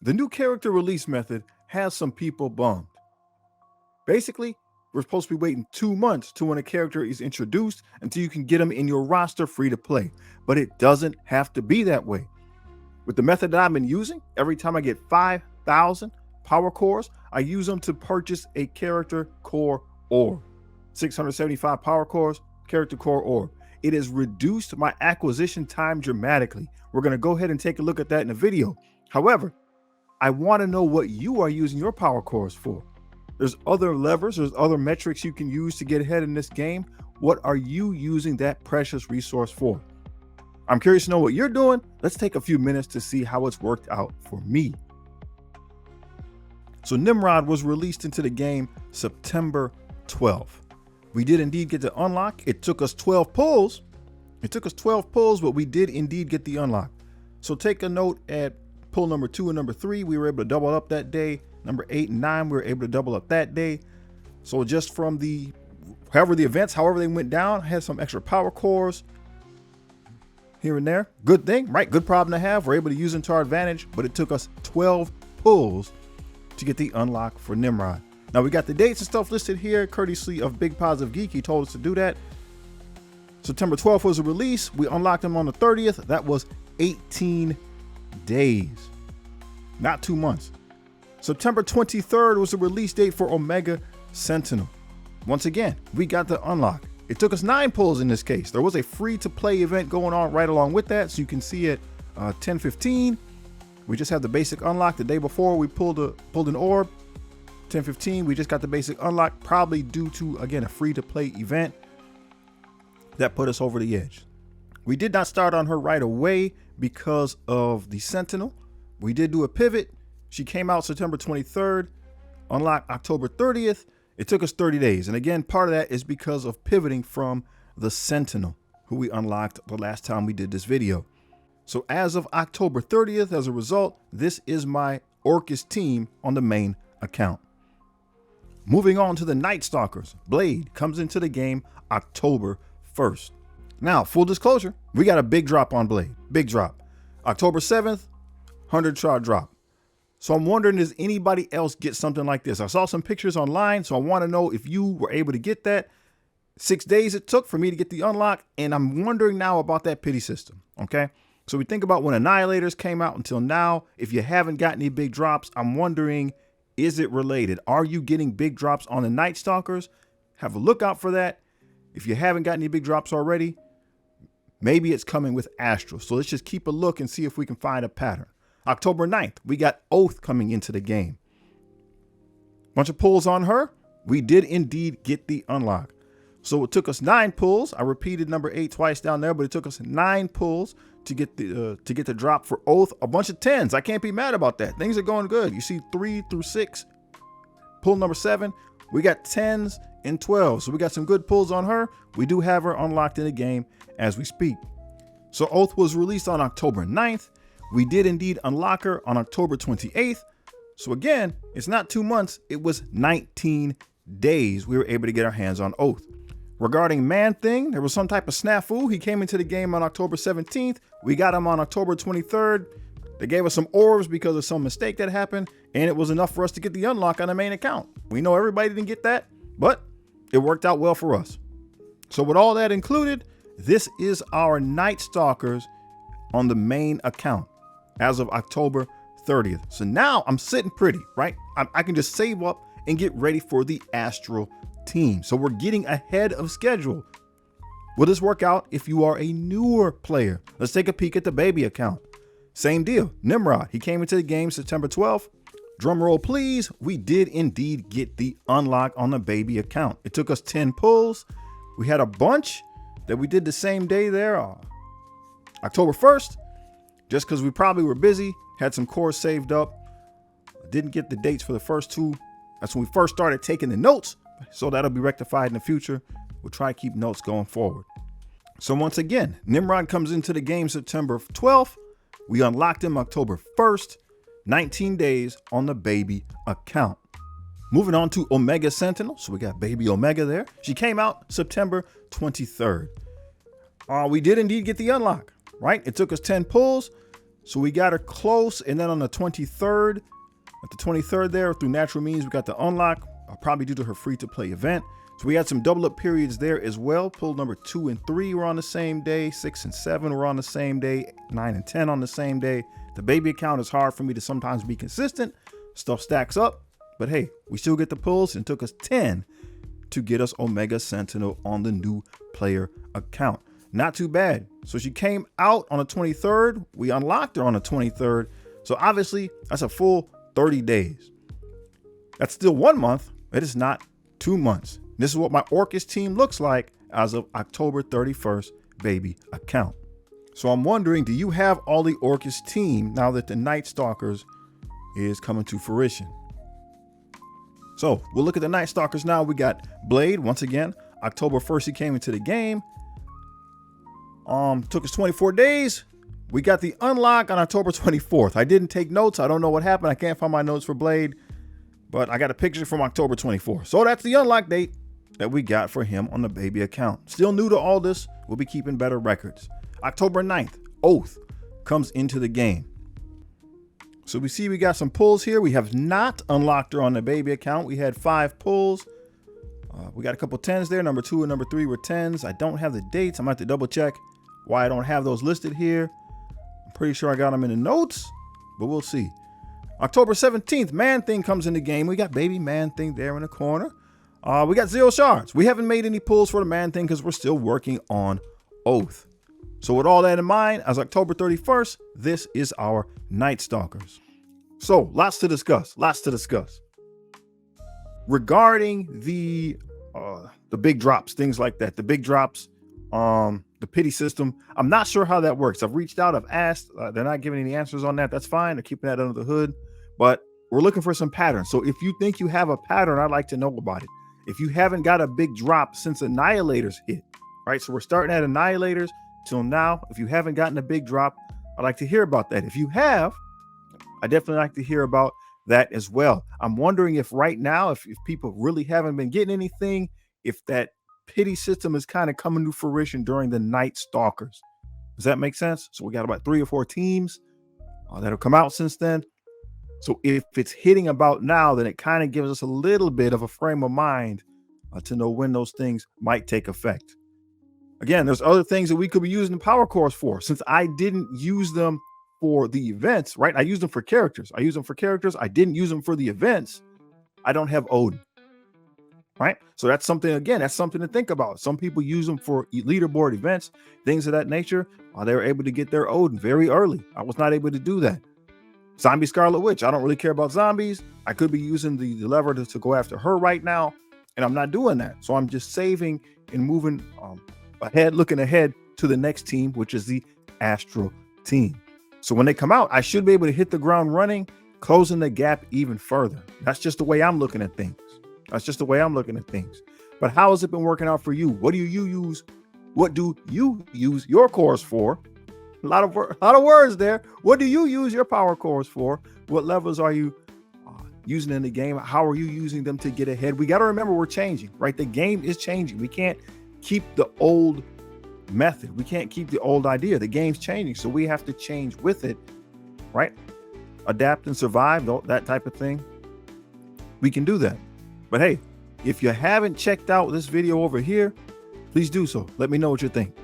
The new character release method has some people bummed. Basically, we're supposed to be waiting 2 months to when a character is introduced until you can get them in your roster free to play. But it doesn't have to be that way. With the method that I've been using, every time I get 5,000 power cores, I use them to purchase a character core orb. 675 power cores, character core orb. It has reduced my acquisition time dramatically. We're going to go ahead and take a look at that in the video. However, I want to know what you are using your power cores for. There's other levers, there's other metrics you can use to get ahead in this game. What are you using that precious resource for? I'm curious to know what you're doing. Let's take a few minutes to see how it's worked out for me. So Nimrod was released into the game September 12th. We did indeed get the unlock. It took us 12 pulls. But we did indeed get the unlock. So take a note at pull number 2 and number 3, we were able to double up that day. Number 8 and 9, we were able to double up that day. So just from however they went down, I had some extra power cores here and there. Good thing, right? Good problem to have. We're able to use them to our advantage, but it took us 12 pulls to get the unlock for Nimrod. Now we got the dates and stuff listed here, courtesy of Big Positive Geek. He told us to do that. September 12th was a release. We unlocked him on the 30th. That was 18 days, not 2 months. September 23rd was the release date for Omega Sentinel. Once again, we got the unlock. It took us 9 pulls in this case. There was a free to play event going on right along with that. So you can see it 10:15. We just had the basic unlock. The day before we pulled an orb. 10:15, we just got the basic unlock, probably due to, again, a free to play event that put us over the edge. We did not start on her right away because of the Sentinel. We did do a pivot. She came out September 23rd, unlocked October 30th. It took us 30 days. And again, part of that is because of pivoting from the Sentinel, who we unlocked the last time we did this video. So as of October 30th, as a result, this is my Orchis team on the main account. Moving on to the Nightstalkers. Blade comes into the game October 1st. Now, full disclosure, we got a big drop on Blade. Big drop. October 7th, 100-star drop. So I'm wondering, does anybody else get something like this? I saw some pictures online, so I want to know if you were able to get that. 6 days it took for me to get the unlock, and I'm wondering now about that pity system, okay? So we think about when Annihilators came out until now. If you haven't got any big drops, I'm wondering, is it related? Are you getting big drops on the Nightstalkers? Have a look out for that. If you haven't got any big drops already, maybe it's coming with Astral. So let's just keep a look and see if we can find a pattern. October 9th, we got Oath coming into the game. Bunch of pulls on her. We did indeed get the unlock. So it took us 9 pulls. I repeated number 8 twice down there, but it took us 9 pulls to get the drop for Oath. A bunch of 10s. I can't be mad about that. Things are going good. You see 3 through 6. Pull number 7. We got 10s and 12s. So we got some good pulls on her. We do have her unlocked in the game as we speak. So Oath was released on October 9th. We did indeed unlock her on October 28th. So again, it's not 2 months. It was 19 days we were able to get our hands on Oath. Regarding Man Thing, there was some type of snafu. He came into the game on October 17th. We got him on October 23rd. They gave us some orbs because of some mistake that happened, and it was enough for us to get the unlock on the main account. We know everybody didn't get that, but it worked out well for us. So with all that included, this is our Nightstalkers on the main account as of October 30th. So now I'm sitting pretty, right? I can just save up and get ready for the Astral team. So we're getting ahead of schedule. Will this work out if you are a newer player? Let's take a peek at the baby account. Same deal. Nimrod, he came into the game September 12th. Drum roll, please. We did indeed get the unlock on the baby account. It took us 10 pulls. We had a bunch that we did the same day there, October 1st, just because we probably were busy, had some cores saved up. Didn't get the dates for the first 2. That's when we first started taking the notes. So that'll be rectified in the future. We'll try to keep notes going forward. So once again, Nimrod comes into the game September 12th. We unlocked him October 1st, 19 days on the baby account. Moving on to Omega Sentinel. So we got baby Omega there. She came out September 23rd. We did indeed get the unlock, right? It took us 10 pulls. So we got her close, and then on the 23rd, at the 23rd there, through natural means, we got the unlock, probably due to her free-to-play event. So we had some double up periods there as well. Pull number 2 and 3 were on the same day. 6 and 7 were on the same day. 9 and 10 on the same day. The baby account is hard for me to sometimes be consistent. Stuff stacks up, but hey, we still get the pulls, and it took us 10 to get us Omega Sentinel on the new player account. Not too bad. So she came out on the 23rd. We unlocked her on the 23rd. So obviously that's a full 30 days. That's still 1 month. It is not 2 months. This is what my Orchis team looks like as of October 31st baby account. So I'm wondering, do you have all the Orchis team now that the Nightstalkers is coming to fruition? So we'll look at the Nightstalkers now. We got Blade once again. October 1st he came into the game. Took us 24 days. We got the unlock on October 24th. I didn't take notes. I don't know what happened. I can't find my notes for Blade, but I got a picture from October 24th. So that's the unlock date that we got for him on the baby account. Still new to all this. We'll be keeping better records. October 9th, Oath comes into the game. So we see we got some pulls here. We have not unlocked her on the baby account. We had 5 pulls. We got a couple 10s there. Number 2 and number 3 were 10s. I don't have the dates. I'm going to have to double check why I don't have those listed here. I'm pretty sure I got them in the notes, but we'll see. October 17th, Man Thing comes in the game. We got baby Man Thing there in the corner. We got 0 shards. We haven't made any pulls for the Man Thing because we're still working on Oath. So with all that in mind, as October 31st, this is our Nightstalkers. So lots to discuss. Regarding the big drops, things like that, the big drops, the pity system. I'm not sure how that works. I've reached out, I've asked, they're not giving any answers on that. That's fine. They're keeping that under the hood, but we're looking for some patterns. So if you think you have a pattern, I'd like to know about it. If you haven't got a big drop since Annihilators hit, right? So we're starting at Annihilators till now. If you haven't gotten a big drop, I'd like to hear about that. If you have, I definitely like to hear about that as well. I'm wondering if right now, if people really haven't been getting anything, if that pity system is kind of coming to fruition during the Nightstalkers. Does that make sense? So we got about 3 or 4 teams that'll come out since then. So if it's hitting about now, then it kind of gives us a little bit of a frame of mind to know when those things might take effect. Again, there's other things that we could be using the power cores for. Since I didn't use them for the events, right? I used them for characters. I didn't use them for the events. I don't have Odin, right? So that's something, again, that's something to think about. Some people use them for leaderboard events, things of that nature. They were able to get their Odin very early. I was not able to do that. Zombie Scarlet Witch. I don't really care about zombies. I could be using the lever to go after her right now, and I'm not doing that. So I'm just saving and moving ahead, looking ahead to the next team, which is the Astral team. So when they come out, I should be able to hit the ground running, closing the gap even further. That's just the way I'm looking at things. But how has it been working out for you? What do you use? What do you use your cores for? A lot of words there. What do you use your power cores for? What levels are you using in the game? How are you using them to get ahead? We got to remember we're changing, right? The game is changing. We can't keep the old method. We can't keep the old idea. The game's changing, so we have to change with it, right? Adapt and survive, that type of thing. We can do that. But hey, if you haven't checked out this video over here, please do so. Let me know what you think.